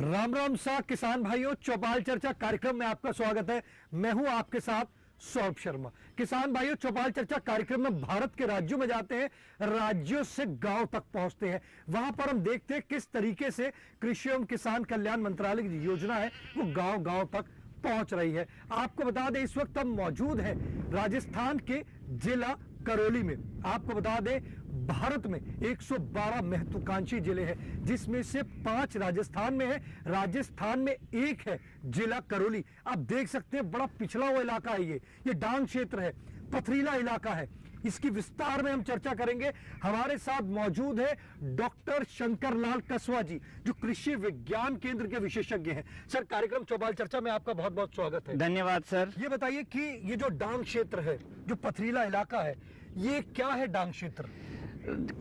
राम राम सा किसान भाइयों, चौपाल चर्चा कार्यक्रम में आपका स्वागत है। मैं हूं आपके साथ सौरभ शर्मा। किसान भाइयों, चौपाल चर्चा कार्यक्रम में भारत के राज्यों में जाते हैं, राज्यों से गांव तक पहुंचते हैं। वहां पर हम देखते हैं किस तरीके से कृषि एवं किसान कल्याण मंत्रालय की योजना है वो गांव गांव तक पहुंच रही है। आपको बता दें, इस वक्त हम मौजूद हैं राजस्थान के जिला करौली में। आपको बता दें, भारत में 112 महत्वाकांक्षी जिले हैं, जिसमें से 5 राजस्थान में है। राजस्थान में एक है जिला करौली। आप देख सकते हैं, बड़ा पिछड़ा हुआ इलाका है ये डांग क्षेत्र है, पथरीला इलाका है। इसकी विस्तार में हम चर्चा करेंगे। हमारे साथ मौजूद है डॉक्टर शंकर लाल कसवा जी, जो कृषि विज्ञान केंद्र के विशेषज्ञ हैं। सर, कार्यक्रम चौपाल चर्चा में आपका बहुत बहुत स्वागत है। धन्यवाद सर। ये बताइए कि ये जो डांग क्षेत्र है, जो पथरीला इलाका है, ये क्या है डांग क्षेत्र?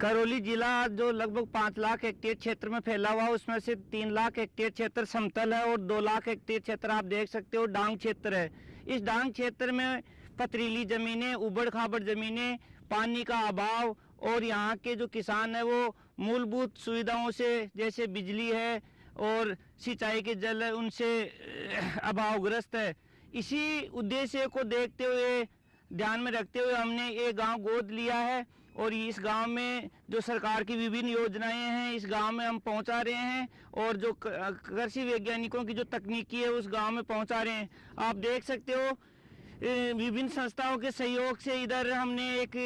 करौली जिला जो लगभग 5 लाख हेक्टेयर क्षेत्र में फैला हुआ है, उसमें से 3 लाख हेक्टेयर क्षेत्र समतल है और 2 लाख हेक्टेयर क्षेत्र आप देख सकते हो डांग क्षेत्र है। इस डांग क्षेत्र में पथरीली जमीनें, उबड़ खाबड़ जमीनें, पानी का अभाव और यहाँ के जो किसान है वो मूलभूत सुविधाओं से, जैसे बिजली है और सिंचाई के जल है, उनसे अभावग्रस्त है। इसी उद्देश्य को देखते हुए, ध्यान में रखते हुए हमने ये गांव गोद लिया है और इस गांव में जो सरकार की विभिन्न योजनाएं हैं इस गांव में हम पहुंचा रहे हैं और जो कृषि वैज्ञानिकों की जो तकनीकी है उस गांव में पहुंचा रहे हैं। आप देख सकते हो, विभिन्न संस्थाओं के सहयोग से इधर हमने एक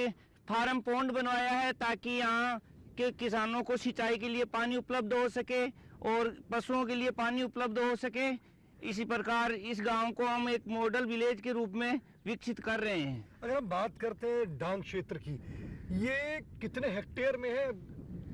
फार्म पॉन्ड बनवाया है ताकि यहाँ के किसानों को सिंचाई के लिए पानी उपलब्ध हो सके और पशुओं के लिए पानी उपलब्ध हो सके। इसी प्रकार इस गांव को हम एक मॉडल विलेज के रूप में विकसित कर रहे हैं। अगर हम बात करते हैं डांग क्षेत्र की, ये कितने हेक्टेयर में है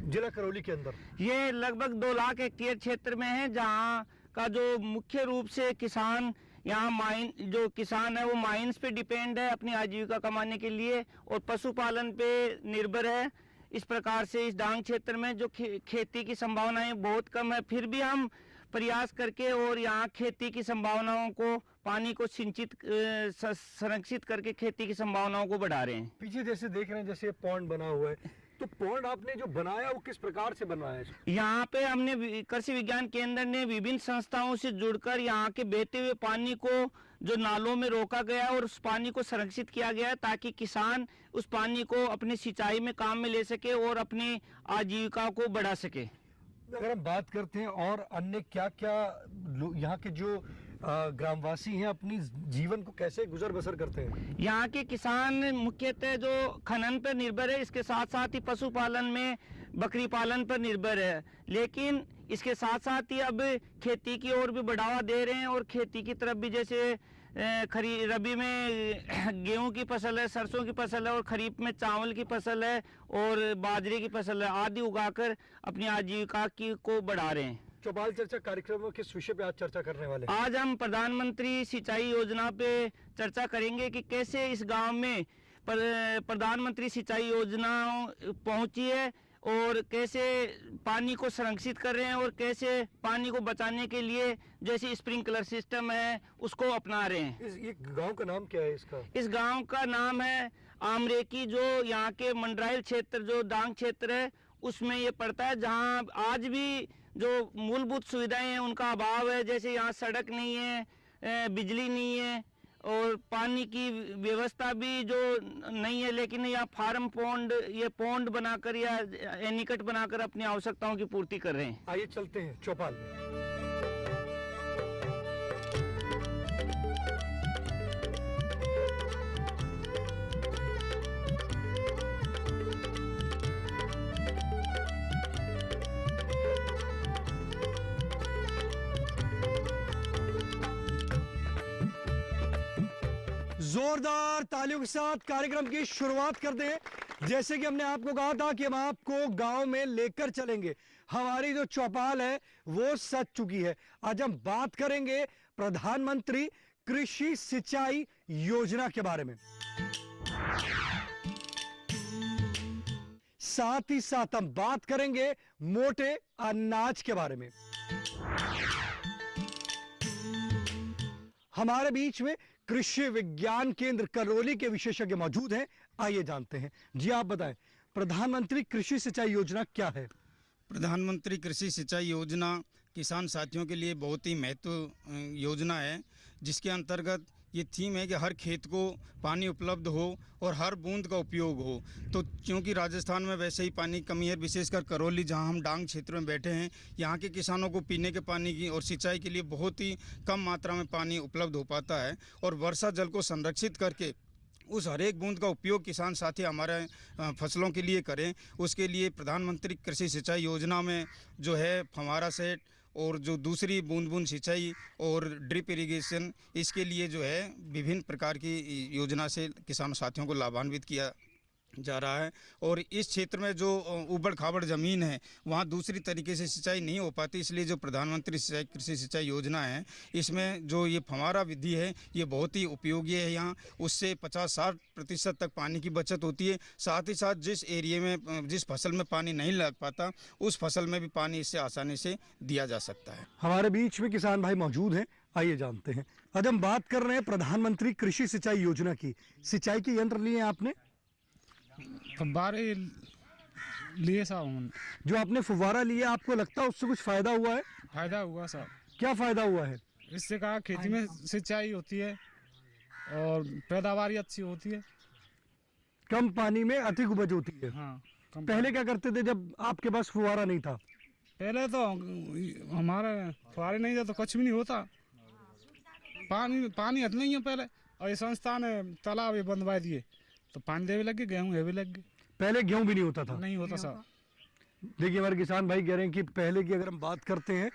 जिला करौली के अंदर? ये लगभग 2 लाख हेक्टेयर क्षेत्र में है, जहाँ का जो मुख्य रूप से किसान यहाँ जो किसान है वो माइंस पे डिपेंड है अपनी आजीविका कमाने के लिए और पशुपालन पे निर्भर है। इस प्रकार से इस डांग क्षेत्र में जो खेती की संभावनाएं बहुत कम है, फिर भी हम प्रयास करके और यहाँ खेती की संभावनाओं को, पानी को सिंचित संरक्षित करके खेती की संभावनाओं को बढ़ा रहे हैं। पीछे जैसे देख रहे हैं, जैसे पॉन्ड बना हुआ है, तो पॉन्ड आपने जो बनाया वो किस प्रकार से बनवाया है? यहाँ पे हमने कृषि विज्ञान केंद्र ने विभिन्न संस्थाओं से जुड़कर यहाँ के बहते हुए पानी को जो नालों में रोका गया और उस पानी को संरक्षित किया गया ताकि किसान उस पानी को अपनी सिंचाई में काम में ले सके और अपनी आजीविका को बढ़ा सके। अगर हम बात करते हैं और अन्य क्या क्या यहाँ के जो ग्रामवासी हैं अपनी जीवन को कैसे गुजर बसर करते हैं? यहाँ के किसान मुख्यतः जो खनन पर निर्भर है, इसके साथ साथ ही पशुपालन में बकरी पालन पर निर्भर है, लेकिन इसके साथ साथ ही अब खेती की ओर भी बढ़ावा दे रहे हैं और खेती की तरफ भी, जैसे रबी में गेहूं की फसल है, सरसों की फसल है और खरीफ में चावल की फसल है और बाजरे की फसल है आदि उगाकर अपनी आजीविका की को बढ़ा रहे हैं। चौपाल चर्चा कार्यक्रम में किस विषय पे आज चर्चा करने वाले हैं? आज हम प्रधानमंत्री सिंचाई योजना पे चर्चा करेंगे कि कैसे इस गांव में प्रधानमंत्री सिंचाई योजना पहुंची है और कैसे पानी को संरक्षित कर रहे हैं और कैसे पानी को बचाने के लिए जैसे स्प्रिंकलर सिस्टम है उसको अपना रहे हैं। ये गांव का नाम क्या है इसका? इस गांव का नाम है आमरेकी, जो यहाँ के मंडराइल क्षेत्र जो डांग क्षेत्र है उसमें ये पड़ता है, जहाँ आज भी जो मूलभूत सुविधाएं हैं उनका अभाव है। जैसे यहाँ सड़क नहीं है, बिजली नहीं है और पानी की व्यवस्था भी जो नहीं है, लेकिन यहाँ फार्म पॉन्ड, ये पॉन्ड बनाकर या एनीकट बनाकर अपनी आवश्यकताओं की पूर्ति कर रहे हैं। आइए चलते हैं चौपाल में। जोरदार तालियों के साथ कार्यक्रम की शुरुआत करते हैं। जैसे कि हमने आपको कहा था कि हम आपको गांव में लेकर चलेंगे, हमारी जो चौपाल है वो सज चुकी है। आज हम बात करेंगे प्रधानमंत्री कृषि सिंचाई योजना के बारे में, साथ ही साथ हम बात करेंगे मोटे अनाज के बारे में। हमारे बीच में कृषि विज्ञान केंद्र करौली के विशेषज्ञ मौजूद हैं। आइए जानते हैं। जी आप बताएं, प्रधानमंत्री कृषि सिंचाई योजना क्या है? प्रधानमंत्री कृषि सिंचाई योजना किसान साथियों के लिए बहुत ही महत्व योजना है, जिसके अंतर्गत ये थीम है कि हर खेत को पानी उपलब्ध हो और हर बूंद का उपयोग हो। तो क्योंकि राजस्थान में वैसे ही पानी की कमी है, विशेषकर करौली जहां हम डांग क्षेत्र में बैठे हैं, यहाँ के किसानों को पीने के पानी की और सिंचाई के लिए बहुत ही कम मात्रा में पानी उपलब्ध हो पाता है। और वर्षा जल को संरक्षित करके उस हर एक बूंद का उपयोग किसान साथी हमारे फसलों के लिए करें, उसके लिए प्रधानमंत्री कृषि सिंचाई योजना में जो है फव्वारा सेट और जो दूसरी बूंद बूंद सिंचाई और ड्रिप इरिगेशन, इसके लिए जो है विभिन्न प्रकार की योजना से किसान साथियों को लाभान्वित किया जा रहा है। और इस क्षेत्र में जो उबड़ खाबड़ ज़मीन है वहाँ दूसरी तरीके से सिंचाई नहीं हो पाती, इसलिए जो प्रधानमंत्री सिंचाई कृषि सिंचाई योजना है, इसमें जो ये फव्वारा विधि है ये बहुत ही उपयोगी है। यहाँ उससे 50-60% तक पानी की बचत होती है। साथ ही साथ जिस एरिया में जिस फसल में पानी नहीं लग पाता उस फसल में भी पानी इससे आसानी से दिया जा सकता है। हमारे बीच में किसान भाई मौजूद हैं, आइए जानते हैं। आज हम बात कर रहे हैं प्रधानमंत्री कृषि सिंचाई योजना की। सिंचाई के यंत्र लिए आपने, फव्वारे लिए साहब। जो आपने फुव्वारा लिया, आपको लगता है उससे कुछ फायदा हुआ है? फायदा हुआ साहब। क्या फायदा हुआ है? इससे कहा खेती में सिंचाई होती है और पैदावार अच्छी होती है। कम पानी में अधिक उपज होती है। हाँ, पहले क्या करते थे जब आपके पास फुव्वारा नहीं था? पहले तो हमारे फुव्वारे नहीं थे तो कुछ भी नहीं होता। पानी इतना ही है पहले, और ये संस्था ने तालाब ये बनवा दिए तो पानी देवे लग गए, गेहूँ हेवे लग गए। पहले गेहूं भी नहीं होता था? नहीं होता साहब। देखिए हमारे किसान भाई कह रहे हैं कि पहले की अगर हम बात करते हैं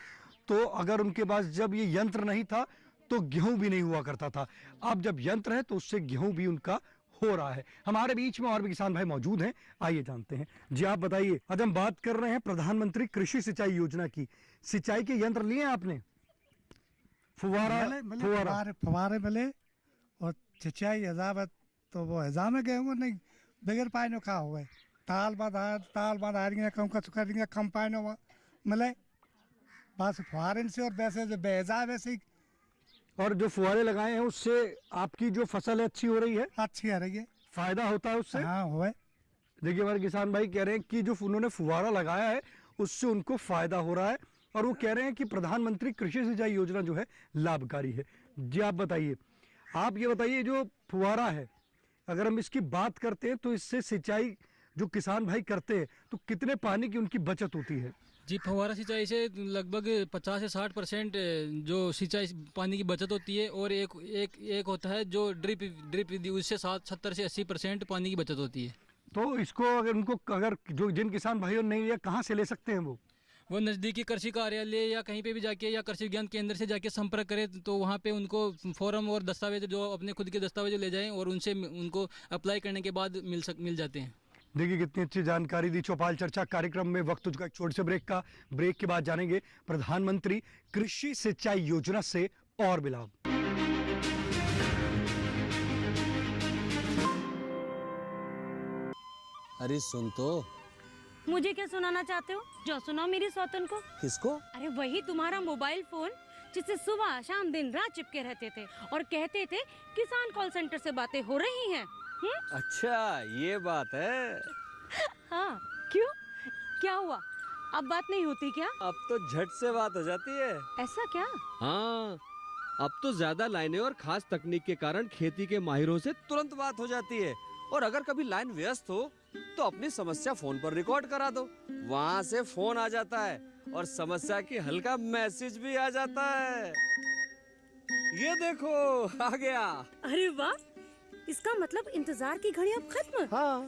तो अगर उनके पास जब ये यंत्र नहीं था तो गेहूं भी नहीं हुआ करता था। अब जब यंत्र है तो उससे गेहूं भी उनका हो रहा है। हमारे बीच में और भी किसान भाई मौजूद हैं, आइए जानते हैं। जी आप बताइए, आज हम बात कर रहे हैं प्रधानमंत्री कृषि सिंचाई योजना की। सिंचाई के यंत्र लिए आपने? फव्वारे मिले और सिंचाई हजाम तो वो हजाम है गेहूँ नहीं बगैर पानी खा हुए ताल बाद आ रही है कम कर कम पानी मिले बस फुहारे से। और वैसे जो बेजा वैसे ही। और जो फुहारे लगाए हैं उससे आपकी जो फसल है अच्छी हो रही है? अच्छी आ रही है, फायदा होता है उससे? हाँ हुए। देखिए हमारे किसान भाई कह रहे हैं कि जो उन्होंने फुहारा लगाया है उससे उनको फायदा हो रहा है, और वो कह रहे हैं कि प्रधानमंत्री कृषि सिंचाई योजना जो है लाभकारी है। जी आप बताइए, आप ये बताइए जो फुहारा है, अगर हम इसकी बात करते हैं तो इससे सिंचाई जो किसान भाई करते हैं तो कितने पानी की उनकी बचत होती है? जी फव्वारा सिंचाई से लगभग 50 से 60% जो सिंचाई पानी की बचत होती है। और एक होता है जो ड्रिप विधि, उससे 70 से 80% पानी की बचत होती है। तो इसको अगर जो जिन किसान भाइयों ने लिया कहाँ से ले सकते हैं? वो नज़दीकी कृषि कार्यालय या कहीं पे भी जाके या कृषि विज्ञान केंद्र से जाके संपर्क करें तो वहाँ पे उनको फॉर्म और दस्तावेज जो अपने खुद के दस्तावेज ले जाएं और उनसे उनको अप्लाई करने के बाद मिल जाते हैं। देखिए कितनी अच्छी जानकारी दी चौपाल चर्चा कार्यक्रम में। वक्त चुका एक छोटे से ब्रेक के बाद जानेंगे प्रधानमंत्री कृषि सिंचाई योजना से और भी लाभ। अरे सुन तो। मुझे क्या सुनाना चाहते हो? जो सुनाओ मेरी सौतन को। किसको? अरे वही तुम्हारा मोबाइल फोन जिससे सुबह शाम दिन रात चिपके रहते थे और कहते थे किसान कॉल सेंटर से बातें हो रही हैं। अच्छा ये बात है। हाँ क्यों, क्या हुआ? अब बात नहीं होती क्या? अब तो झट से बात हो जाती है। ऐसा क्या? हाँ, अब तो ज्यादा लाइनें और खास तकनीक के कारण खेती के माहिरों से तुरंत बात हो जाती है। और अगर कभी लाइन व्यस्त हो तो अपनी समस्या फोन पर रिकॉर्ड करा दो, वहाँ से फोन आ जाता है और समस्या की हल का मैसेज भी आ जाता है। ये देखो आ गया। अरे वाह, इसका मतलब इंतजार की घड़ी अब खत्म। हाँ।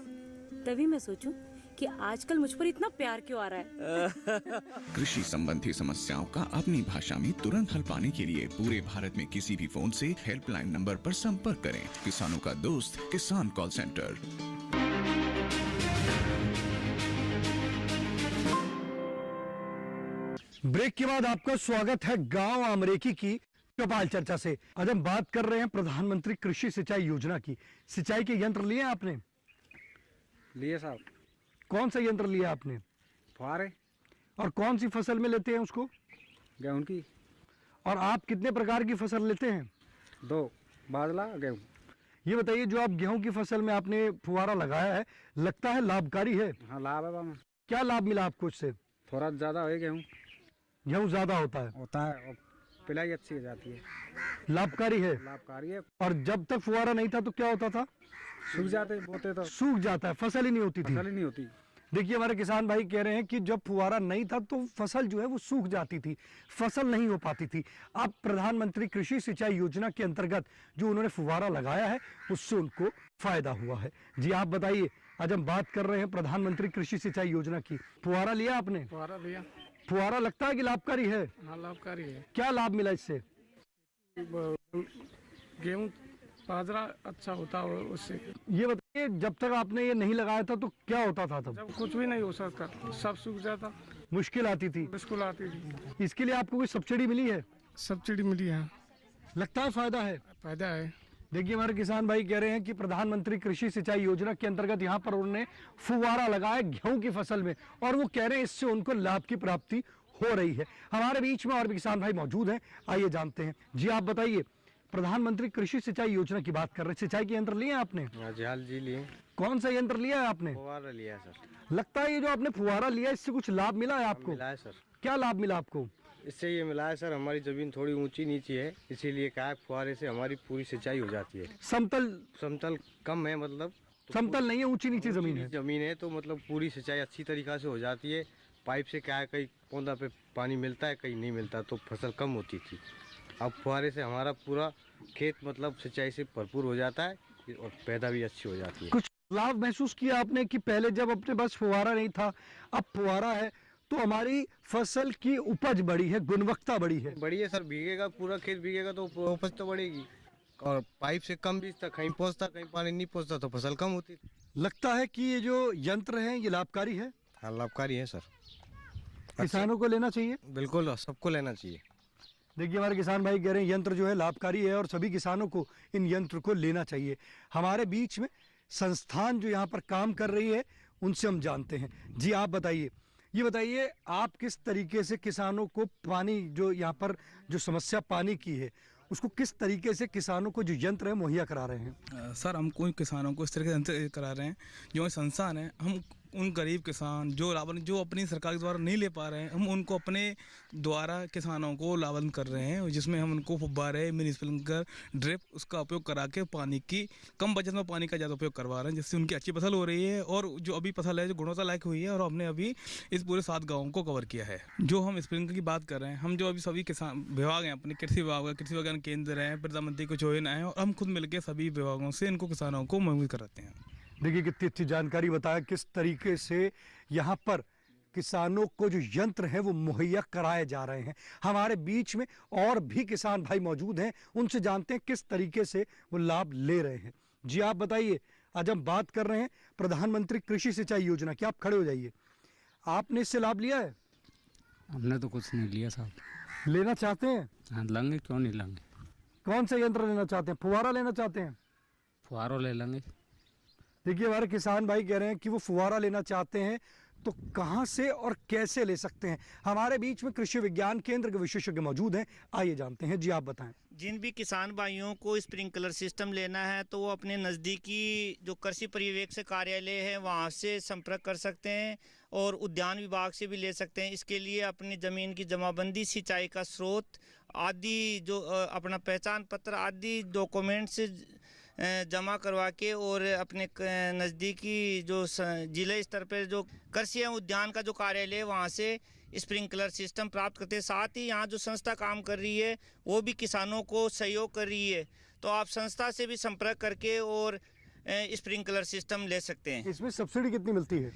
तभी मैं सोचूं कि आजकल मुझ पर इतना प्यार क्यों आ रहा है। कृषि संबंधी समस्याओं का अपनी भाषा में तुरंत हल पाने के लिए पूरे भारत में किसी भी फोन से हेल्पलाइन नंबर पर संपर्क करें। किसानों का दोस्त किसान कॉल सेंटर। ब्रेक के बाद आपका स्वागत है गांव अमरेकी की चौपाल चर्चा से। आज हम बात कर रहे हैं प्रधानमंत्री कृषि सिंचाई योजना की। सिंचाई के यंत्र लिए आपने? लिए साहब। कौन सा यंत्र लिया आपने? फुहारे। और कौन सी फसल में लेते हैं उसको? गेहूं की। और आप कितने प्रकार की फसल लेते हैं? 2, बाजरा गेहूं। ये बताइए, जो आप गेहूं की फसल में आपने फुहारा लगाया है, लगता है लाभकारी है? हाँ लाभ है। क्या लाभ मिला आपको इससे? थोड़ा ज्यादा है गेहूं। गेहूं ज्यादा होता है, और पिलाई अच्छी हो जाती है, लाभकारी है। लाभकारी है। और जब तक फुहारा नहीं था तो क्या होता था? सूख जाते बोते तो सूख जाता है, फसल ही नहीं होती थी। फसल ही नहीं होती। देखिए हमारे किसान भाई कह रहे हैं कि जब फुहारा नहीं था तो फसल जो है वो सूख जाती थी, फसल नहीं हो पाती थी। अब प्रधानमंत्री कृषि सिंचाई योजना के अंतर्गत जो उन्होंने फुहारा लगाया है उससे उनको फायदा हुआ है। जी आप बताइए, आज हम बात कर रहे हैं प्रधानमंत्री कृषि सिंचाई योजना की। फुहारा लिया आपने? फुहारा लिया। फुहारा लगता है कि लाभकारी है? हाँ, लाभकारी है। क्या लाभ मिला इससे? गेहूँ बाजरा अच्छा होता है उससे। ये बताइए, जब तक आपने ये नहीं लगाया था तो क्या होता था? तब जब कुछ भी नहीं हो सकता, सब सूख जाता, मुश्किल आती थी। मुश्किल आती थी। इसके लिए आपको कोई सब्सिडी मिली है? सब्सिडी मिली है। लगता है फायदा है? फायदा है। देखिए हमारे किसान भाई कह रहे हैं कि प्रधानमंत्री कृषि सिंचाई योजना के अंतर्गत यहाँ पर उन्होंने फुहारा लगाया गेहूं की फसल में, और वो कह रहे हैं इससे उनको लाभ की प्राप्ति हो रही है। हमारे बीच में और भी किसान भाई मौजूद हैं, आइए जानते हैं। जी आप बताइए, प्रधानमंत्री कृषि सिंचाई योजना की बात कर रहे हैं, सिंचाई के यंत्र लिए आपने? जाल जी लिए। कौन सा यंत्र लिया है आपने? फुहारा लिया सर। लगता है ये जो आपने फुहारा लिया इससे कुछ लाभ मिला है आपको? मिला है सर। क्या लाभ मिला आपको? इससे ये मिला है सर, हमारी जमीन थोड़ी ऊंची नीची है, इसीलिए क्या है फुहारे से हमारी पूरी सिंचाई हो जाती है। समतल कम है, मतलब समतल नहीं है, ऊंची नीची जमीन है। जमीन है तो मतलब पूरी सिंचाई अच्छी तरीका से हो जाती है। पाइप से क्या है, कई पौधा पे पानी मिलता है, कहीं नहीं मिलता, तो फसल कम होती थी। अब फुहारे से हमारा पूरा खेत मतलब सिंचाई से भरपूर हो जाता है और पैदा भी अच्छी हो जाती है। कुछ लाभ महसूस किया आपने कि पहले जब अपने पास फुहारा नहीं था, अब फुहारा है तो हमारी फसल की उपज बढ़ी है, गुणवत्ता बढ़ी है? बढ़ी है सर, भीगेगा पूरा खेत भीगेगा तो उपज तो बढ़ेगी। और पाइप से कम बीजता, कहीं पहुँचता कहीं पानी नहीं पहुँचता तो फसल कम होती। लगता है कि ये जो यंत्र है ये लाभकारी है? हाँ लाभकारी है सर। किसानों को लेना चाहिए? बिल्कुल, सबको लेना चाहिए। देखिए हमारे किसान भाई कह रहे हैं यंत्र जो है लाभकारी है और सभी किसानों को इन यंत्र को लेना चाहिए। हमारे बीच में संस्थान जो यहाँ पर काम कर रही है उनसे हम जानते हैं। जी आप बताइए, ये बताइए आप किस तरीके से किसानों को पानी, जो यहाँ पर जो समस्या पानी की है उसको किस तरीके से किसानों को जो यंत्र है मुहैया करा रहे हैं? सर हम कोई किसानों को इस तरह के यंत्र करा रहे हैं, जो संस्थान है, हम उन गरीब किसान जो अपनी सरकार के द्वारा नहीं ले पा रहे हैं, हम उनको अपने द्वारा किसानों को लाभान्वित कर रहे हैं, जिसमें हम उनको फुब्बारे, मिनी स्प्रिंकलर, ड्रिप उसका उपयोग करा के पानी की कम बचत में पानी का ज़्यादा उपयोग करवा रहे हैं, जिससे उनकी अच्छी फसल हो रही है और जो अभी फसल है जो गुणवत्ता लायक हुई है। और हमने अभी इस पूरे 7 गाँवों को कवर किया है। जो हम स्प्रिंकलर की बात कर रहे हैं, हम जो अभी सभी किसान विभाग हैं, अपने कृषि विभाग है, कृषि विज्ञान केंद्र है, प्रधानमंत्री कुछ योजना है, और हम खुद मिलकर सभी विभागों से इनको किसानों को मुहैया कराते हैं। देखिए कितनी अच्छी जानकारी बताया किस तरीके से यहाँ पर किसानों को जो यंत्र है वो मुहैया कराए जा रहे हैं। हमारे बीच में और भी किसान भाई मौजूद हैं, उनसे जानते हैं किस तरीके से वो लाभ ले रहे हैं। जी आप बताइए, आज हम बात कर रहे हैं प्रधानमंत्री कृषि सिंचाई योजना की। आप खड़े हो जाइए, आपने इससे लाभ लिया है? हमने तो कुछ नहीं लिया साहब। लेना चाहते हैं? हाँ लेंगे, क्यों नहीं लेंगे। कौन सा यंत्र लेना चाहते हैं? फुहारा लेना चाहते हैं? फुहारो ले लेंगे। देखिए हमारे किसान भाई कह रहे हैं कि वो फुहारा लेना चाहते हैं, तो कहां से और कैसे ले सकते हैं? हमारे बीच में कृषि विज्ञान केंद्र के विशेषज्ञ मौजूद हैं, आइए जानते हैं। जी आप बताएं। जिन भी किसान भाइयों को स्प्रिंकलर सिस्टम लेना है तो वो अपने नज़दीकी जो कृषि पर्यवेक्षक कार्यालय है वहाँ से संपर्क कर सकते हैं, और उद्यान विभाग से भी ले सकते हैं। इसके लिए अपनी ज़मीन की जमाबंदी, सिंचाई का स्रोत आदि, जो अपना पहचान पत्र आदि डॉक्यूमेंट्स जमा करवा के, और अपने नज़दीकी जो जिले स्तर पर जो कृषि एवं उद्यान का जो कार्यालय है वहाँ से स्प्रिंकलर सिस्टम प्राप्त करते हैं। साथ ही यहाँ जो संस्था काम कर रही है वो भी किसानों को सहयोग कर रही है, तो आप संस्था से भी संपर्क करके और स्प्रिंकलर सिस्टम ले सकते हैं। इसमें सब्सिडी कितनी मिलती है?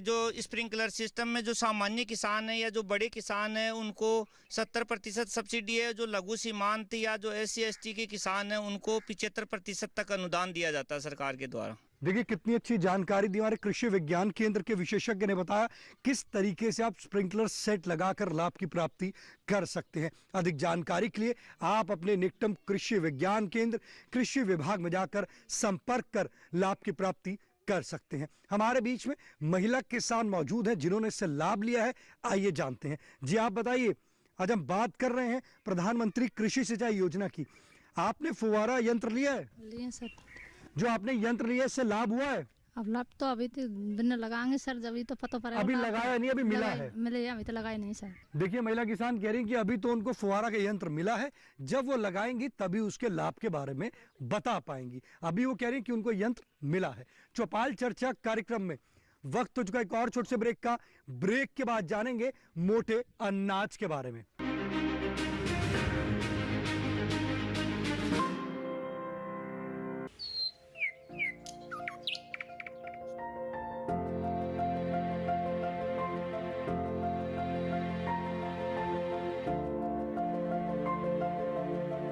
जो स्प्रिंकलर सिस्टम में जो सामान्य किसान है या जो बड़े किसान हैं उनको 70% सब्सिडी है। जो लघु सीमांत या जो SC/ST के किसान हैं उनको 75% तक अनुदान दिया जाता है सरकार के द्वारा। देखिए कितनी अच्छी जानकारी दी हमारे कृषि विज्ञान केंद्र के विशेषज्ञ ने बताया किस तरीके से आप स्प्रिंकलर सेट लगाकर लाभ की प्राप्ति कर सकते हैं। अधिक जानकारी के लिए आप अपने निकटतम कृषि विज्ञान केंद्र, कृषि विभाग में जाकर संपर्क कर लाभ की प्राप्ति कर सकते हैं। हमारे बीच में महिला किसान मौजूद हैं जिन्होंने इससे लाभ लिया है, आइए जानते हैं। जी आप बताइए, आज हम बात कर रहे हैं प्रधानमंत्री कृषि सिंचाई योजना की। आपने फुहारा यंत्र लिया है? लिए सर। जो आपने यंत्र लिया इससे लाभ हुआ है? अब लाभ तो अभी तो बिना लगाएंगे सर, जब तो पता पड़ेगा। अभी लगाया नहीं, अभी मिला है। मिले अभी तो लगाए नहीं सर। देखिए महिला किसान कह रही कि अभी तो उनको फुहारा का यंत्र मिला है, जब वो लगाएंगी तभी उसके लाभ के बारे में बता पाएंगी। अभी वो कह रही कि उनको यंत्र मिला है। चौपाल चर्चा कार्यक्रम में वक्त हो चुका एक और छोटे से ब्रेक का। ब्रेक के बाद जानेंगे मोटे अनाज के बारे में।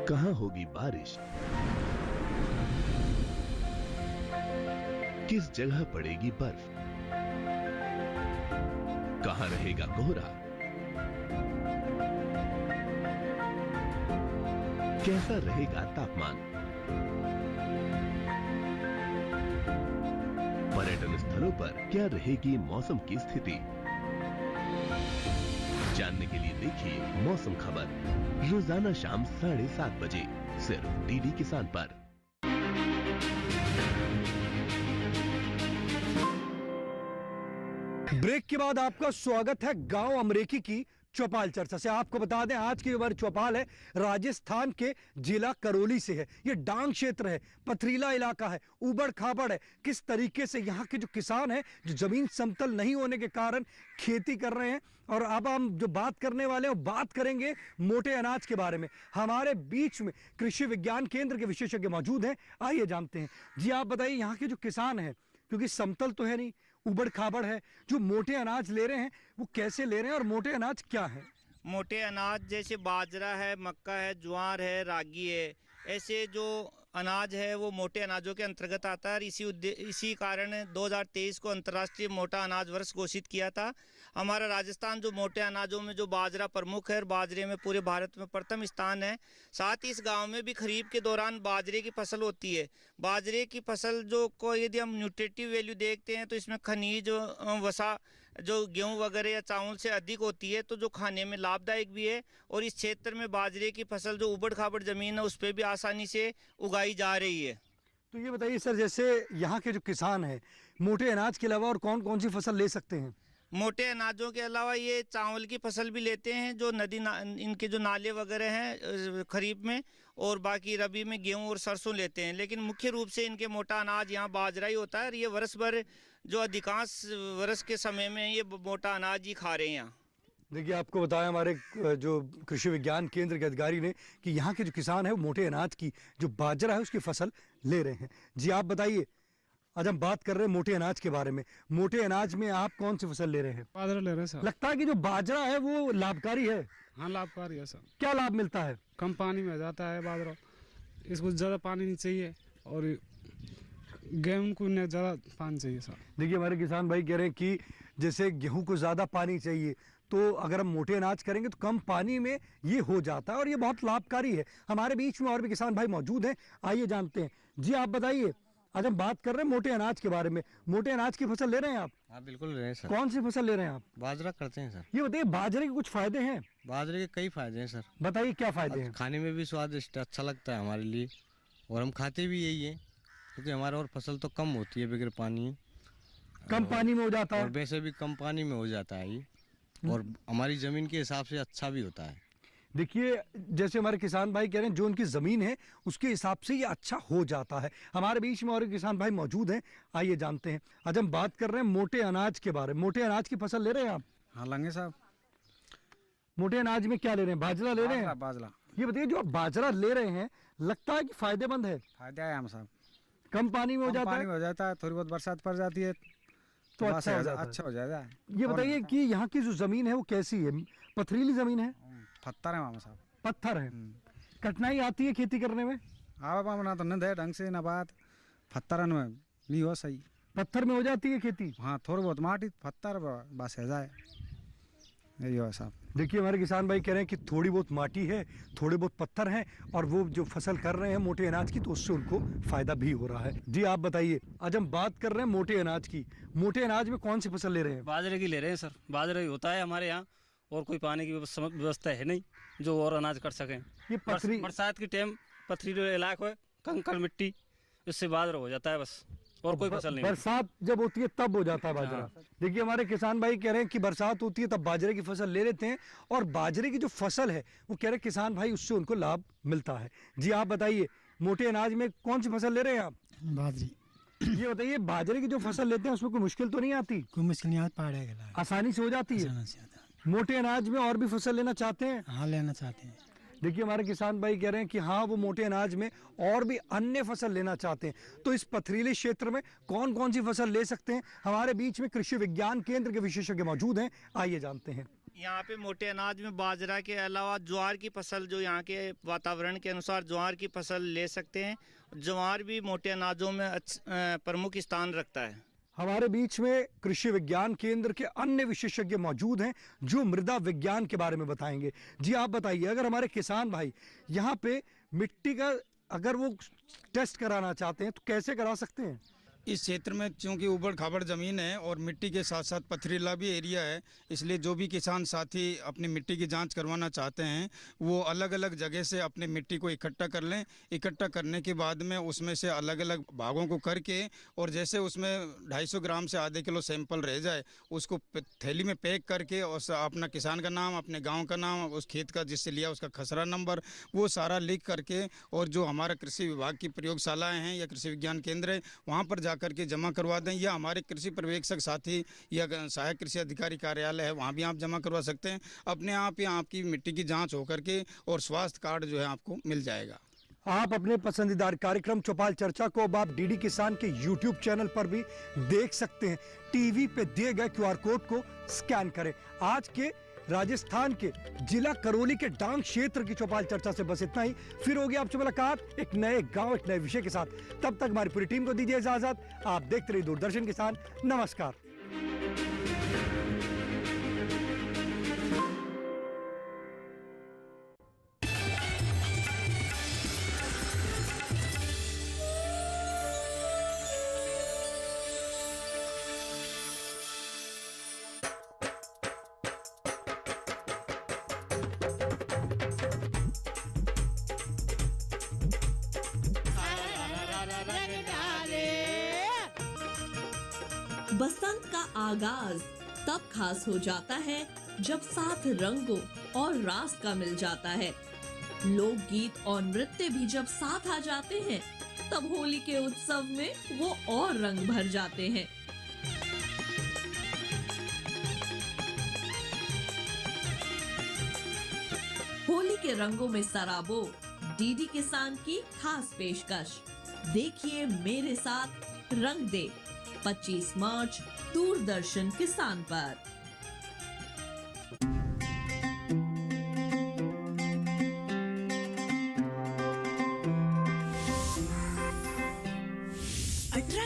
कहाँ होगी बारिश, किस जगह पड़ेगी बर्फ, कहाँ रहेगा कोहरा, कैसा रहेगा तापमान। पर्यटन स्थलों पर क्या रहेगी मौसम की स्थिति, जानने के लिए देखिए मौसम खबर रोजाना शाम 7:30 बजे सिर्फ डीडी किसान पर। ब्रेक के बाद आपका स्वागत है गांव अमरेकी की चौपाल चर्चा से। आपको बता दें आज की हमारी चौपाल है राजस्थान के जिला करौली से है। ये डांग क्षेत्र है, पथरीला इलाका है, उबड़ खाबड़ है। किस तरीके से यहाँ के जो किसान हैं, जो जमीन समतल नहीं होने के कारण खेती कर रहे हैं। और अब हम जो बात करने वाले हैं वो बात करेंगे मोटे अनाज के बारे में। हमारे बीच में कृषि विज्ञान केंद्र के विशेषज्ञ मौजूद हैं, आइए जानते हैं। जी आप बताइए, यहाँ के जो किसान हैं, क्योंकि समतल तो है नहीं, उबड़ खाबड़ है, जो मोटे अनाज ले रहे हैं वो कैसे ले रहे हैं और मोटे अनाज क्या है? मोटे अनाज जैसे बाजरा है, मक्का है, ज्वार है, रागी है, ऐसे जो अनाज है वो मोटे अनाजों के अंतर्गत आता है। और इसी कारण 2023 को अंतर्राष्ट्रीय मोटा अनाज वर्ष घोषित किया था। हमारा राजस्थान जो मोटे अनाजों में जो बाजरा प्रमुख है और बाजरे में पूरे भारत में प्रथम स्थान है। साथ ही इस गांव में भी खरीफ के दौरान बाजरे की फसल होती है। बाजरे की फसल जो को यदि हम न्यूट्रिटिव वैल्यू देखते हैं तो इसमें खनिज वसा जो गेहूं वगैरह या चावल से अधिक होती है, तो जो खाने में लाभदायक भी है। और इस क्षेत्र में बाजरे की फसल जो उबड़ खाबड़ जमीन है उस पर भी आसानी से उगाई जा रही है। तो ये बताइए सर, जैसे यहाँ के जो किसान हैं मोटे अनाज के अलावा और कौन कौन सी फसल ले सकते हैं? मोटे अनाजों के अलावा ये चावल की फसल भी लेते हैं, जो इनके जो नाले वगैरह हैं खरीफ में, और बाकी रबी में गेहूं और सरसों लेते हैं। लेकिन मुख्य रूप से इनके मोटा अनाज यहाँ बाजरा ही होता है। और ये वर्ष भर जो अधिकांश वर्ष के समय में ये मोटा अनाज ही खा रहे हैं यहाँ। देखिए आपको बताया हमारे जो कृषि विज्ञान केंद्र के अधिकारी ने कि यहाँ के जो किसान है वो मोटे अनाज की जो बाजरा है उसकी फसल ले रहे हैं। जी आप बताइए, आज हम बात कर रहे हैं मोटे अनाज के बारे में। मोटे अनाज में आप कौन सी फसल ले रहे हैं? बाजरा ले रहे हैं सर। लगता है कि जो बाजरा है वो लाभकारी है। हाँ लाभकारी है सर। क्या लाभ मिलता है? कम पानी में जाता है बाजरा, इसको ज़्यादा पानी नहीं चाहिए, और गेहूं को ज़्यादा पानी चाहिए सर। देखिए हमारे किसान भाई कह रहे हैं कि जैसे गेहूं को ज़्यादा पानी चाहिए, तो अगर हम मोटे अनाज करेंगे तो कम पानी में ये हो जाता है और ये बहुत लाभकारी है। हमारे बीच में और भी किसान भाई मौजूद हैं, आइए जानते हैं। जी आप बताइए, आज हम बात कर रहे हैं मोटे अनाज के बारे में। मोटे अनाज की फसल ले रहे हैं आप? हाँ बिल्कुल ले रहे हैं सर। कौन सी फसल ले रहे हैं आप? बाजरा करते हैं सर। ये बताइए, बाजरे के कुछ फायदे हैं? बाजरे के कई फायदे हैं सर। बताइए क्या फायदे हैं? खाने में भी स्वादिष्ट अच्छा लगता है हमारे लिए, और हम खाते भी यही है, क्योंकि हमारे और फसल तो कम होती है बगैर पानी, कम पानी में हो जाता है, और वैसे भी कम पानी में हो जाता है ये, और हमारी ज़मीन के हिसाब से अच्छा भी होता है। देखिए जैसे हमारे किसान भाई कह रहे हैं जो उनकी ज़मीन है उसके हिसाब से ये अच्छा हो जाता है। हमारे बीच में और किसान भाई मौजूद हैं, आइए जानते हैं। आज हम बात कर रहे हैं मोटे अनाज के बारे में। मोटे अनाज की फसल ले रहे हैं आप? हाँ लेंगे साहब। मोटे अनाज में क्या ले रहे हैं? बाजरा ले रहे हैं? बाजरा। ये बताइए, जो आप बाजरा ले रहे हैं लगता है कि फायदेमंद है? फायदा है हम साहब। कम पानी में हो जाता है? पानी में हो जाता है, थोड़ी बहुत बरसात पड़ जाती है तो अच्छा हो जाएगा। ये बताइए कि यहाँ की जो जमीन है वो कैसी है? पथरीली जमीन है? पत्थर है मामा साहब। पत्थर है। कठिनाई आती है खेती करने में? हाँ बाबा, ना तो न दे ढंग से ना बात, पत्थर में नहीं हो सही। पत्थर में हो जाती है खेती? हाँ थोड़ी बहुत माटी पत्थर बस है जाए, यही हो साहब। देखिए हमारे किसान भाई कह रहे हैं कि थोड़ी बहुत माटी है, थोड़े बहुत पत्थर हैं, और वो जो फसल कर रहे हैं मोटे अनाज की तो उससे उनको फायदा भी हो रहा है। जी आप बताइए, आज हम बात कर रहे हैं मोटे अनाज की। मोटे अनाज में कौन सी फसल ले रहे हैं? बाजरे की ले रहे हैं सर। बाजरा ही होता है हमारे यहाँ, और कोई पानी की व्यवस्था है नहीं जो और अनाज कर सकें। ये पथरी बरसात के टाइम पथरीला इलाका है, कंकड़ मिट्टी, इससे बाजरा हो जाता है बस। और कोई फसल नहीं होती। बरसात जब होती है तब हो जाता है बाजरा। देखिए हमारे किसान भाई कह रहे हैं कि बरसात होती है तब बाजरे की फसल ले लेते हैं, और बाजरे की जो फसल है वो कह रहे हैं किसान भाई उससे उनको लाभ मिलता है। जी आप बताइए, मोटे अनाज में कौन सी फसल ले रहे हैं आप? बाजरी। ये बताइए, बाजरे की जो फसल लेते हैं उसमें कोई मुश्किल तो नहीं आती? कोई मुश्किल नहीं आता, पड़ेगा, आसानी से हो जाती है। मोटे अनाज में और भी फसल लेना चाहते हैं? हाँ, लेना चाहते हैं। देखिए हमारे किसान भाई कह रहे हैं कि हाँ वो मोटे अनाज में और भी अन्य फसल लेना चाहते हैं। तो इस पथरीले क्षेत्र में कौन कौन सी फसल ले सकते हैं? हमारे बीच में कृषि विज्ञान केंद्र के विशेषज्ञ मौजूद हैं, आइए जानते हैं। यहाँ पे मोटे अनाज में बाजरा के अलावा ज्वार की फसल, जो यहाँ के वातावरण के अनुसार ज्वार की फसल ले सकते हैं। ज्वार भी मोटे अनाजों में प्रमुख स्थान रखता है। हमारे बीच में कृषि विज्ञान केंद्र के अन्य विशेषज्ञ मौजूद हैं जो मृदा विज्ञान के बारे में बताएंगे। जी आप बताइए, अगर हमारे किसान भाई यहाँ पे मिट्टी का अगर वो टेस्ट कराना चाहते हैं तो कैसे करा सकते हैं? इस क्षेत्र में चूँकि ऊबड़ खाबड़ ज़मीन है और मिट्टी के साथ साथ पथरीला भी एरिया है, इसलिए जो भी किसान साथी अपनी मिट्टी की जांच करवाना चाहते हैं वो अलग अलग जगह से अपने मिट्टी को इकट्ठा कर लें। इकट्ठा करने के बाद में उसमें से अलग अलग भागों को करके, और जैसे उसमें 250 ग्राम से आधे किलो सैंपल रह जाए उसको थैली में पैक करके, और अपना किसान का नाम, अपने गाँव का नाम, उस खेत का जिससे लिया उसका खसरा नंबर, वो सारा लिख करके, और जो हमारा कृषि विभाग की प्रयोगशालाएँ हैं या कृषि विज्ञान केंद्र है वहाँ पर जा करके जमा करवा दें, या हमारे कृषि पर्यवेक्षक साथी या सहायक कृषि अधिकारी कार्यालय है वहाँ भी आप जमा करवा सकते हैं। अपने आप ही आपकी मिट्टी की जांच होकर के और स्वास्थ्य कार्ड जो है आपको मिल जाएगा। आप अपने पसंदीदा कार्यक्रम चौपाल चर्चा को अब आप डीडी किसान के YouTube चैनल पर भी देख सकते हैं। टीवी पे दिए गए QR कोड को स्कैन करें। आज के राजस्थान के जिला करौली के डांग क्षेत्र की चौपाल चर्चा से बस इतना ही। फिर होगी आपसे मुलाकात एक नए गांव, एक नए विषय के साथ। तब तक हमारी पूरी टीम को दीजिए इजाजत। आप देखते रहिए दूरदर्शन किसान। नमस्कार। बसंत का आगाज तब खास हो जाता है जब साथ रंगों और रास का मिल जाता है। लोकगीत और नृत्य भी जब साथ आ जाते हैं तब होली के उत्सव में वो और रंग भर जाते हैं। होली के रंगों में सराबो डीडी किसान की खास पेशकश। देखिए मेरे साथ रंग दे 25 मार्च दूरदर्शन किसान पर।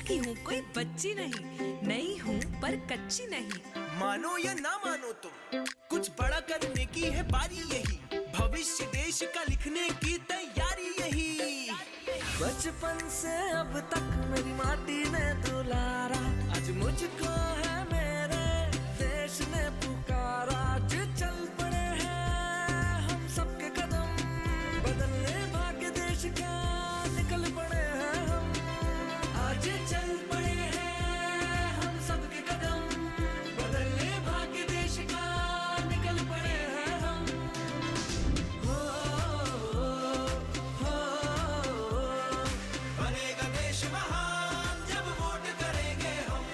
की हूँ, कोई बच्ची नहीं, नई हूँ पर कच्ची नहीं। मानो या ना मानो तुम, कुछ बड़ा करने की है बारी यही। भविष्य देश का लिखने की तैयारी यही। बचपन से अब तक मेरी माटी ने दुलारा, आज मुझको है मेरे देश ने पुकारा। आज चल पड़े हैं हम सबके कदम, बदलने भाग्य देश का निकल पड़े हैं हम। आज चल पड़े हैं हम सबके कदम, बदलने भाग्य देश का निकल पड़े हैं हम। बनेगा देश महान जब वोट करेंगे हम।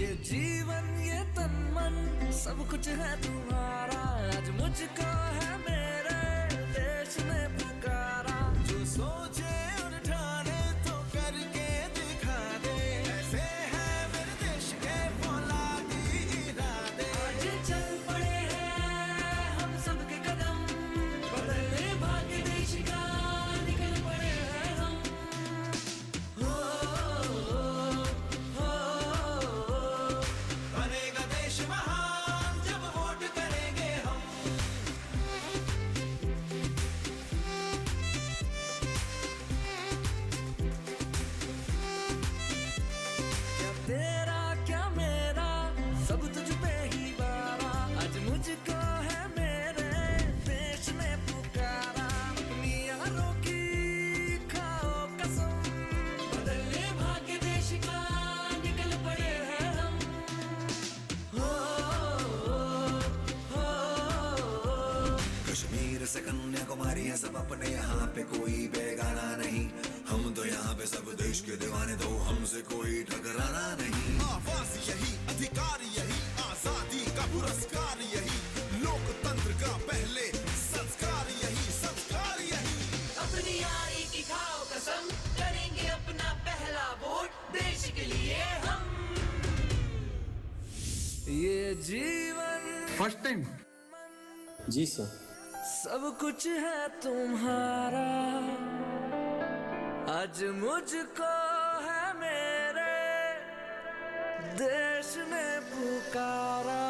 ये जीवन ये तन मन सब कुछ है तुम्हारा, आज मुझको है मेरे देश ने पुकारा। जो सोचे और ठाने तो करके दिखा दे, ऐसे है मेरे देश के फौलादी इरादे। आज चल पड़े हैं हम सबके कदम, बदलने भाग्य देश का निकल पड़े हैं हम। बनेगा देश महान जब वोट करेंगे हम। सब अपने यहाँ पे कोई बेगाना नहीं, हम तो यहाँ पे सब देश के दीवाने, तो हमसे कोई टकराना नहीं। आवाज यही, अधिकार यही, आजादी का पुरस्कार यही, लोकतंत्र का पहले संस्कार यही, संस्कार यही। अपनी यारी की खाओ कसम, करेंगे अपना पहला वोट देश के लिए हम। ये जीवन फर्स्ट टाइम। जी सर। सब कुछ है तुम्हारा, आज मुझको है मेरे देश ने पुकारा।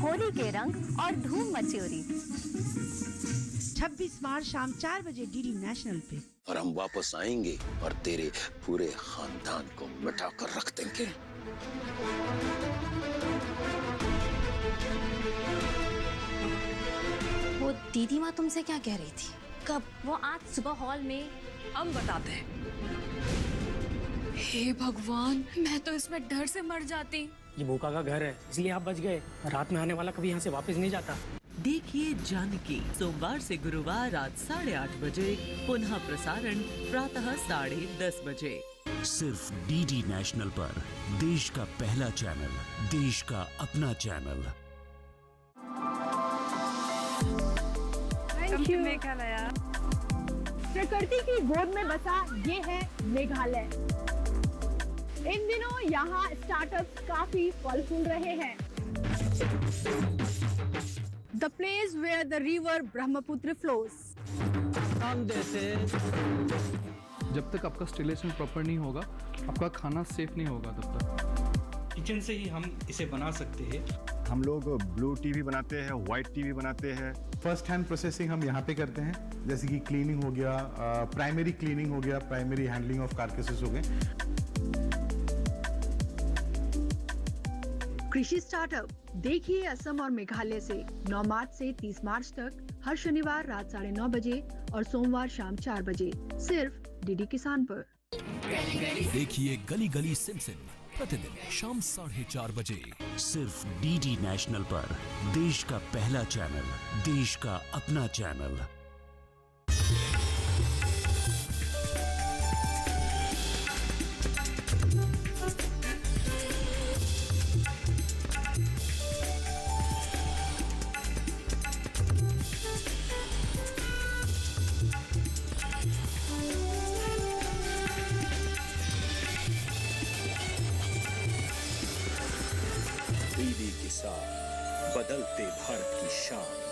होली के रंग और धूम मची उड़ी। 26 मार्च शाम 4 बजे डीडी नेशनल पे। और हम वापस आएंगे और तेरे पूरे खानदान को मिटा कर रख देंगे। वो दीदी माँ तुमसे क्या कह रही थी? कब? वो आज सुबह हॉल में। हम बताते हैं। हे भगवान, मैं तो इसमें डर से मर जाती। ये भूखा का घर है, इसलिए आप बच गए। रात में आने वाला कभी यहाँ से वापस नहीं जाता। देखिए जानकी सोमवार से गुरुवार रात 8:30 बजे, पुनः प्रसारण प्रातः 10:30 बजे। सिर्फ डीडी नेशनल पर, देश का पहला चैनल, देश का अपना चैनल। Thank you. मेघालय प्रकृति की गोद में बसा ये है मेघालय। इन दिनों यहाँ स्टार्टअप्स काफी फल फूल रहे हैं। The place where the river Brahmaputra flows. जब तक आपका स्टिलेशन प्रॉपर नहीं होगा, आपका खाना सेफ नहीं होगा तब तक। किचन से ही हम इसे बना सकते हैं। हम लोग ब्लू टी भी बनाते हैं, व्हाइट टी भी बनाते हैं। फर्स्ट हैंड प्रोसेसिंग हम यहाँ पे करते हैं, जैसे कि क्लीनिंग हो गया, प्राइमरी क्लीनिंग हो गया, प्राइमरी हैंडलिंग ऑफ कार्केसेस हो गए। कृषि स्टार्टअप देखिए असम और मेघालय से 9 मार्च से 30 मार्च तक, हर शनिवार रात 9:30 बजे और सोमवार शाम 4 बजे, सिर्फ डीडी किसान पर। देखिए गली गली सिमसिम प्रतिदिन शाम 4:30 बजे, सिर्फ डीडी नेशनल पर, देश का पहला चैनल, देश का अपना चैनल। डीडी किसान, बदलते भारत की शान।